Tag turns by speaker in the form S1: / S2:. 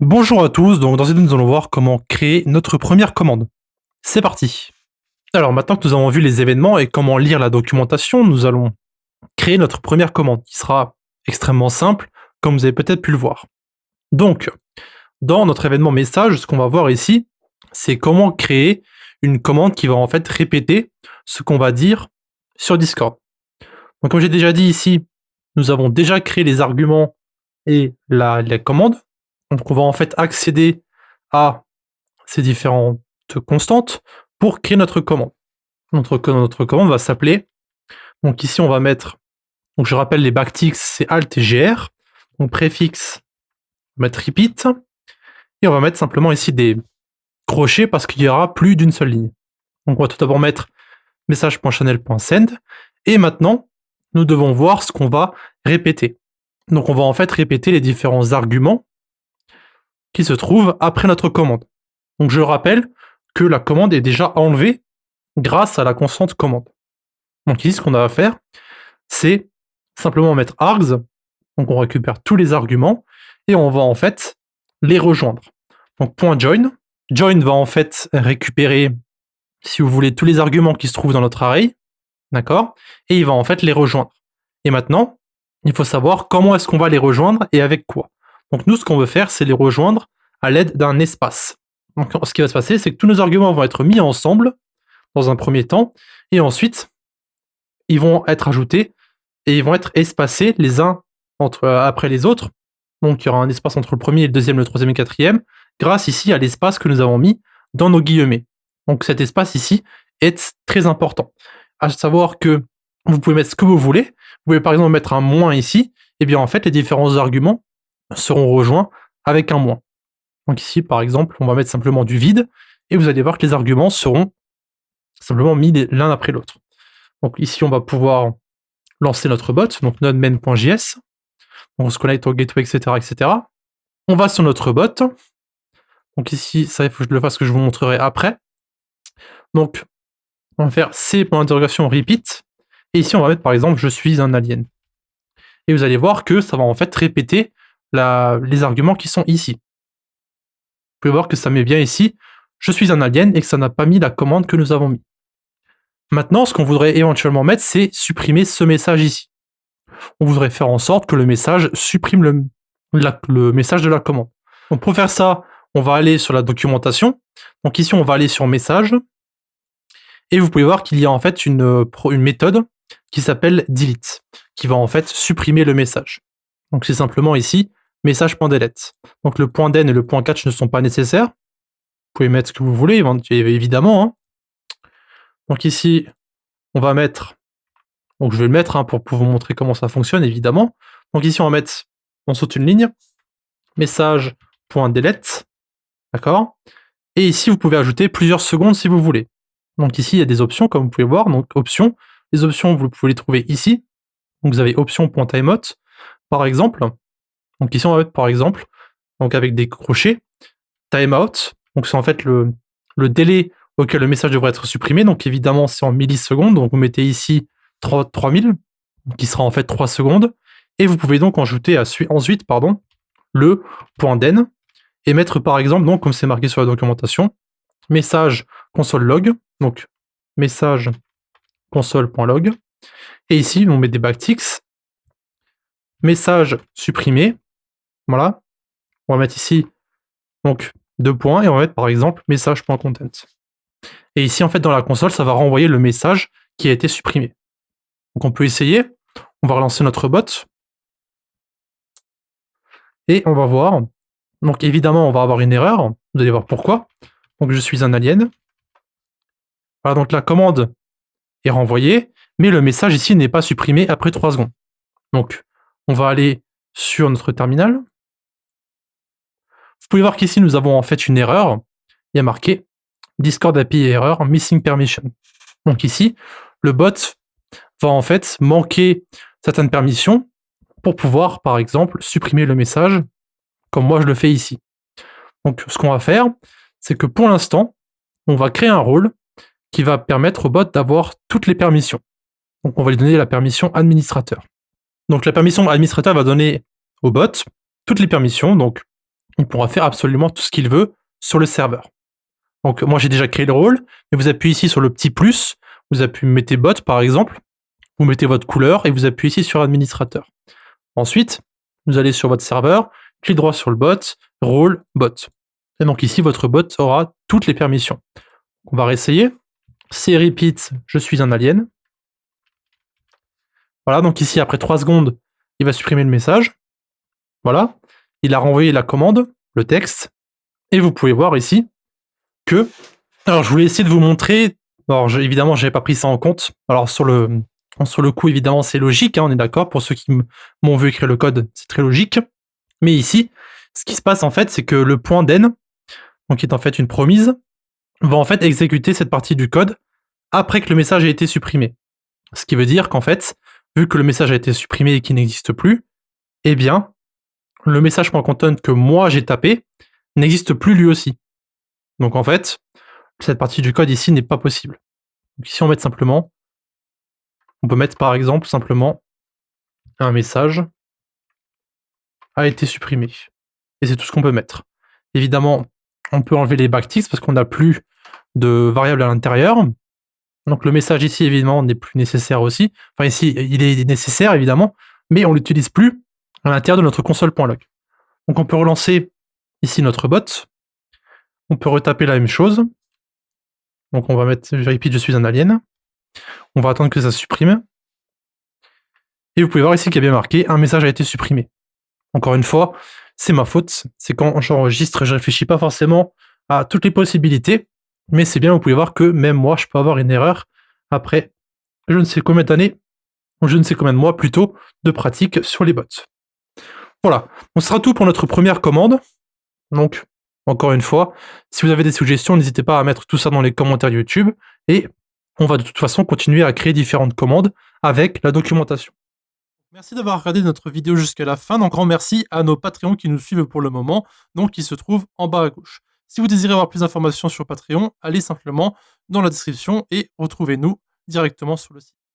S1: Bonjour à tous, donc dans cette vidéo nous allons voir comment créer notre première commande. C'est parti. Alors maintenant que nous avons vu les événements et comment lire la documentation, nous allons créer notre première commande qui sera extrêmement simple comme vous avez peut-être pu le voir. Donc dans notre événement message, ce qu'on va voir ici, c'est comment créer une commande qui va en fait répéter ce qu'on va dire sur Discord. Donc comme j'ai déjà dit ici, nous avons déjà créé les arguments et la commande. Donc on va en fait accéder à ces différentes constantes pour créer notre commande. Notre commande va s'appeler, donc ici on va mettre, donc je rappelle les backticks c'est Alt et GR, donc préfixe, on va mettre repeat, et on va mettre simplement ici des crochets parce qu'il y aura plus d'une seule ligne. Donc on va tout d'abord mettre message.channel.send, et maintenant nous devons voir ce qu'on va répéter. Donc on va en fait répéter les différents arguments qui se trouvent après notre commande. Donc je rappelle que la commande est déjà enlevée grâce à la constante commande. Donc ici, ce qu'on a à faire, c'est simplement mettre args, donc on récupère tous les arguments, et on va en fait les rejoindre. Donc .join, join va en fait récupérer, si vous voulez, tous les arguments qui se trouvent dans notre array, d'accord, et il va en fait les rejoindre. Et maintenant, il faut savoir comment est-ce qu'on va les rejoindre et avec quoi. Donc nous, ce qu'on veut faire, c'est les rejoindre à l'aide d'un espace. Donc ce qui va se passer, c'est que tous nos arguments vont être mis ensemble dans un premier temps, et ensuite, ils vont être ajoutés et ils vont être espacés les uns après les autres. Donc il y aura un espace entre le premier, le deuxième, le troisième et le quatrième, grâce ici à l'espace que nous avons mis dans nos guillemets. Donc cet espace ici est très important. À savoir que vous pouvez mettre ce que vous voulez. Vous pouvez par exemple mettre un moins ici, et bien en fait les différents arguments seront rejoints avec un moins. Donc ici par exemple, on va mettre simplement du vide, et vous allez voir que les arguments seront simplement mis l'un après l'autre. Donc ici, on va pouvoir lancer notre bot, donc node main.js. On se connecte au gateway, etc., etc. On va sur notre bot. Donc ici, ça, il faut que je le fasse, que je vous montrerai après. Donc, on va faire c.repeat. Et ici, on va mettre par exemple, je suis un alien. Et vous allez voir que ça va en fait répéter les arguments qui sont ici. Vous pouvez voir que ça met bien ici, je suis un alien, et que ça n'a pas mis la commande que nous avons mis. Maintenant, ce qu'on voudrait éventuellement mettre, c'est supprimer ce message ici. On voudrait faire en sorte que le message supprime le message de la commande. Donc pour faire ça, on va aller sur la documentation. Donc ici, on va aller sur message. Et vous pouvez voir qu'il y a en fait une méthode qui s'appelle delete, qui va en fait supprimer le message. Donc c'est simplement ici, message.delete. Donc le .den et le .catch ne sont pas nécessaires. Vous pouvez mettre ce que vous voulez, évidemment, hein. Donc ici, on va mettre, donc je vais le mettre pour vous montrer comment ça fonctionne, évidemment. Donc ici, on saute une ligne, message.delete, d'accord. Et ici, vous pouvez ajouter plusieurs secondes si vous voulez. Donc ici, il y a des options, comme vous pouvez voir. Donc options, les options, vous pouvez les trouver ici. Donc vous avez option.timeout, par exemple. Donc ici, on va mettre par exemple, donc avec des crochets, timeout. Donc c'est en fait le délai auquel le message devrait être supprimé. Donc évidemment, c'est en millisecondes. Donc vous mettez ici 3000, qui sera en fait 3 secondes. Et vous pouvez donc ajouter ensuite le .den et mettre par exemple, donc comme c'est marqué sur la documentation, message console log, donc message console.log. Et ici, on met des backticks, message supprimé. Voilà. On va mettre ici donc 2 points et on va mettre par exemple message.content. Et ici, en fait, dans la console, ça va renvoyer le message qui a été supprimé. Donc on peut essayer. On va relancer notre bot. Et on va voir. Donc évidemment, on va avoir une erreur. Vous allez voir pourquoi. Donc je suis un alien. Voilà, donc la commande est renvoyée, mais le message ici n'est pas supprimé après 3 secondes. Donc on va aller sur notre terminal. Vous pouvez voir qu'ici, nous avons en fait une erreur. Il y a marqué Discord API error, missing permission. Donc ici, le bot va en fait manquer certaines permissions pour pouvoir, par exemple, supprimer le message, comme moi je le fais ici. Donc ce qu'on va faire, c'est que pour l'instant, on va créer un rôle qui va permettre au bot d'avoir toutes les permissions. Donc on va lui donner la permission administrateur. Donc la permission administrateur va donner au bot toutes les permissions, donc il pourra faire absolument tout ce qu'il veut sur le serveur. Donc moi j'ai déjà créé le rôle, et vous appuyez ici sur le petit plus, vous appuyez mettez bot par exemple, vous mettez votre couleur et vous appuyez ici sur administrateur. Ensuite, vous allez sur votre serveur, clic droit sur le bot, rôle, bot. Et donc ici, votre bot aura toutes les permissions. On va réessayer. C'est repeat, je suis un alien. Voilà, donc ici, après 3 secondes, il va supprimer le message. Voilà, il a renvoyé la commande, le texte, et vous pouvez voir ici que... Alors, je voulais essayer de vous montrer... Alors, évidemment, je n'avais pas pris ça en compte. Alors, sur le coup, évidemment, c'est logique, hein, on est d'accord. Pour ceux qui m'ont vu écrire le code, c'est très logique. Mais ici, ce qui se passe, en fait, c'est que le point .den, donc qui est en fait une promise, va en fait exécuter cette partie du code après que le message ait été supprimé. Ce qui veut dire qu'en fait, vu que le message a été supprimé et qu'il n'existe plus, eh bien, le message.content que moi j'ai tapé n'existe plus lui aussi. Donc en fait, cette partie du code ici n'est pas possible. Donc ici on met simplement, on peut mettre par exemple simplement un message a été supprimé. Et c'est tout ce qu'on peut mettre. Évidemment, on peut enlever les backticks parce qu'on n'a plus de variables à l'intérieur. Donc le message ici, évidemment, n'est plus nécessaire aussi. Enfin ici, il est nécessaire, évidemment, mais on ne l'utilise plus à l'intérieur de notre console.log. Donc on peut relancer ici notre bot. On peut retaper la même chose. Donc on va mettre je repeat, je suis un alien. On va attendre que ça se supprime. Et vous pouvez voir ici qu'il y a bien marqué un message a été supprimé. Encore une fois, c'est ma faute. C'est quand j'enregistre, je réfléchis pas forcément à toutes les possibilités. Mais c'est bien, vous pouvez voir que même moi, je peux avoir une erreur après je ne sais combien d'années, ou je ne sais combien de mois plutôt, de pratique sur les bots. Voilà, donc ce sera tout pour notre première commande. Donc, encore une fois, si vous avez des suggestions, n'hésitez pas à mettre tout ça dans les commentaires YouTube, et on va de toute façon continuer à créer différentes commandes avec la documentation. Merci d'avoir regardé notre vidéo jusqu'à la fin. Donc, grand merci à nos Patreons qui nous suivent pour le moment, donc qui se trouvent en bas à gauche. Si vous désirez avoir plus d'informations sur Patreon, allez simplement dans la description et retrouvez-nous directement sur le site.